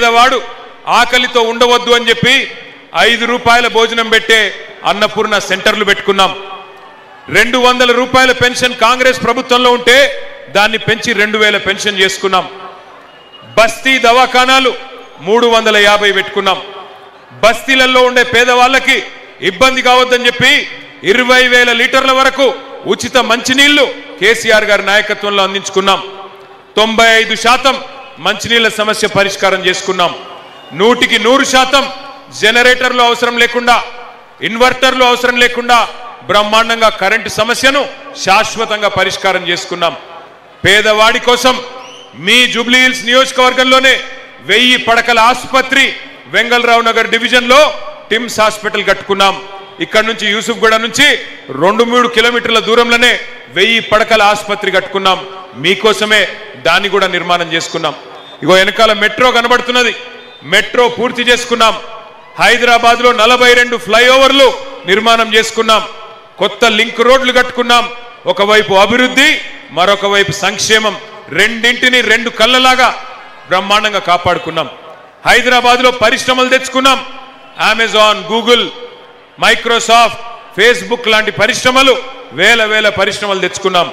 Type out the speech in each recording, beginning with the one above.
పేదవాడు ఆకలితో ఉండవద్దు అని చెప్పి 5 రూపాయల భోజనం పెట్టే అన్నపూర్ణ సెంటర్లు పెట్టుకున్నాం. 200 రూపాయల పెన్షన్ కాంగ్రెస్ ప్రభుత్వంలో ఉంటే దాన్ని పెంచి 2000 పెన్షన్ చేసుకున్నాం. బస్తీ దవాఖానాలు 350 పెట్టుకున్నాం. బస్తీలలో ఉండే పేదవాళ్ళకి ఇబ్బంది కావద్దని చెప్పి 20,000 లీటర్ల వరకు ఉచిత మంచినీళ్లు కేసీఆర్ గారి నాయకత్వంలో అందించుకున్నాం. 95% మంచినీళ్ల సమస్య పరిష్కారం చేసుకున్నాం. 100% జనరేటర్లు అవసరం లేకుండా, ఇన్వర్టర్లు అవసరం లేకుండా బ్రహ్మాండంగా కరెంటు సమస్యను శాశ్వతంగా పరిష్కారం చేసుకున్నాం. పేదవాడి కోసం మీ జూబ్లీ హిల్స్ నియోజకవర్గంలోనే 1000 పడకల ఆసుపత్రి వెంగళరావు నగర్ డివిజన్ లో టిమ్స్ హాస్పిటల్ కట్టుకున్నాం. ఇక్కడ నుంచి యూసుఫ్గూడ నుంచి 2-3 కిలోమీటర్ల దూరంలోనే 1000 పడకల ఆసుపత్రి కట్టుకున్నాం. మీకోసమే దాన్ని కూడా నిర్మాణం చేసుకున్నాం. ఇగో వెనకాల మెట్రో కనబడుతున్నది. మెట్రో పూర్తి చేసుకున్నాం. హైదరాబాద్ లో 42 ఫ్లైఓవర్లు నిర్మాణం చేసుకున్నాం. కొత్త లింక్ రోడ్లు కట్టుకున్నాం. ఒకవైపు అభివృద్ధి, మరొక వైపు సంక్షేమం, రెండింటిని 2 కళ్ళలాగా బ్రహ్మాండంగా కాపాడుకున్నాం. హైదరాబాద్ లో పరిశ్రమలు తెచ్చుకున్నాం. అమెజాన్, గూగుల్, మైక్రోసాఫ్ట్, ఫేస్బుక్ లాంటి పరిశ్రమలు, వేల పరిశ్రమలు తెచ్చుకున్నాం.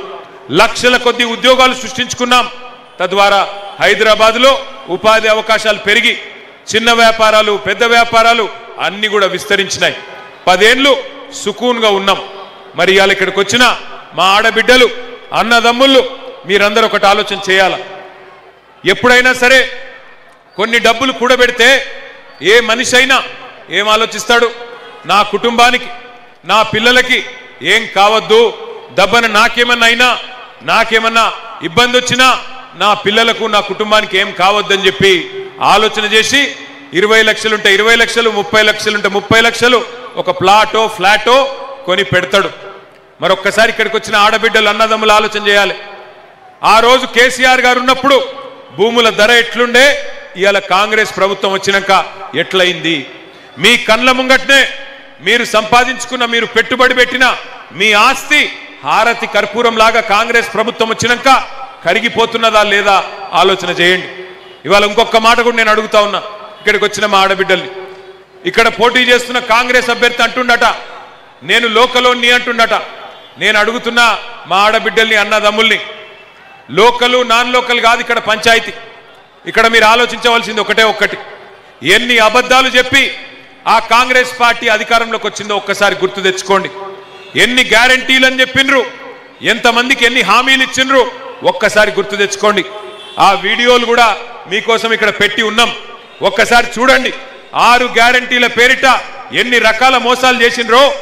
లక్షల కొద్ది ఉద్యోగాలు సృష్టించుకున్నాం. తద్వారా హైదరాబాద్ లో ఉపాధి అవకాశాలు పెరిగి చిన్న వ్యాపారాలు, పెద్ద వ్యాపారాలు అన్ని కూడా విస్తరించినాయి. 10 ఏళ్లు సుకూన్గా ఉన్నాం. మరి ఇవాళ ఇక్కడికి వచ్చిన మా ఆడబిడ్డలు, అన్నదమ్ముళ్ళు, మీరందరూ ఒకటి ఆలోచన చేయాల. ఎప్పుడైనా సరే కొన్ని డబ్బులు కూడబెడితే ఏ మనిషి అయినా ఏం ఆలోచిస్తాడు? నా కుటుంబానికి, నా పిల్లలకి ఏం కావద్దు, దబ్బన నాకేమన్నా అయినా, నాకేమన్నా ఇబ్బంది వచ్చినా నా పిల్లలకు, నా కుటుంబానికి ఏం కావద్దని చెప్పి ఆలోచన చేసి 20 లక్షలుంటే 20 లక్షలు, 30 లక్షలుంటే 30 లక్షలు ఒక ప్లాటో, ఫ్లాటో కొని పెడతాడు. మరొక్కసారి ఇక్కడికి వచ్చిన ఆడబిడ్డలు, అన్నదమ్ములు ఆలోచన చేయాలి. ఆ రోజు కేసీఆర్ గారు ఉన్నప్పుడు భూముల ధర ఎట్లుండే, ఇవాళ కాంగ్రెస్ ప్రభుత్వం వచ్చినాక ఎట్లయింది? మీ కండ్ల ముంగట్నే మీరు సంపాదించుకున్న, మీరు పెట్టుబడి పెట్టిన మీ ఆస్తి హారతి కర్పూరం లాగా కాంగ్రెస్ ప్రభుత్వం వచ్చినాక కరిగిపోతున్నదా లేదా ఆలోచన చేయండి. ఇవాళ ఇంకొక మాట కూడా నేను అడుగుతా ఉన్నా ఇక్కడికి వచ్చిన మా ఆడబిడ్డల్ని. ఇక్కడ పోటీ చేస్తున్న కాంగ్రెస్ అభ్యర్థి అంటుండట, నేను లోకలోని అంటుండట. నేను అడుగుతున్నా మా ఆడబిడ్డల్ని, అన్నదమ్ముల్ని, లోకలు నాన్ లోకల్ కాదు ఇక్కడ పంచాయతీ. ఇక్కడ మీరు ఆలోచించవలసింది ఒక్కటి. ఎన్ని అబద్ధాలు చెప్పి ఆ కాంగ్రెస్ పార్టీ అధికారంలోకి వచ్చిందో ఒక్కసారి గుర్తు తెచ్చుకోండి. ఎన్ని గ్యారంటీలు అని చెప్పిండ్రు, ఎంతమందికి ఎన్ని హామీలు ఇచ్చిండ్రు ఒక్కసారి గుర్తు తెచ్చుకోండి. ఆ వీడియోలు కూడా మీకోసం ఇక్కడ పెట్టి ఉన్నాం. ఒక్కసారి చూడండి. 6 గ్యారంటీల పేరిట ఎన్ని రకాల మోసాలు చేసిండ్రో.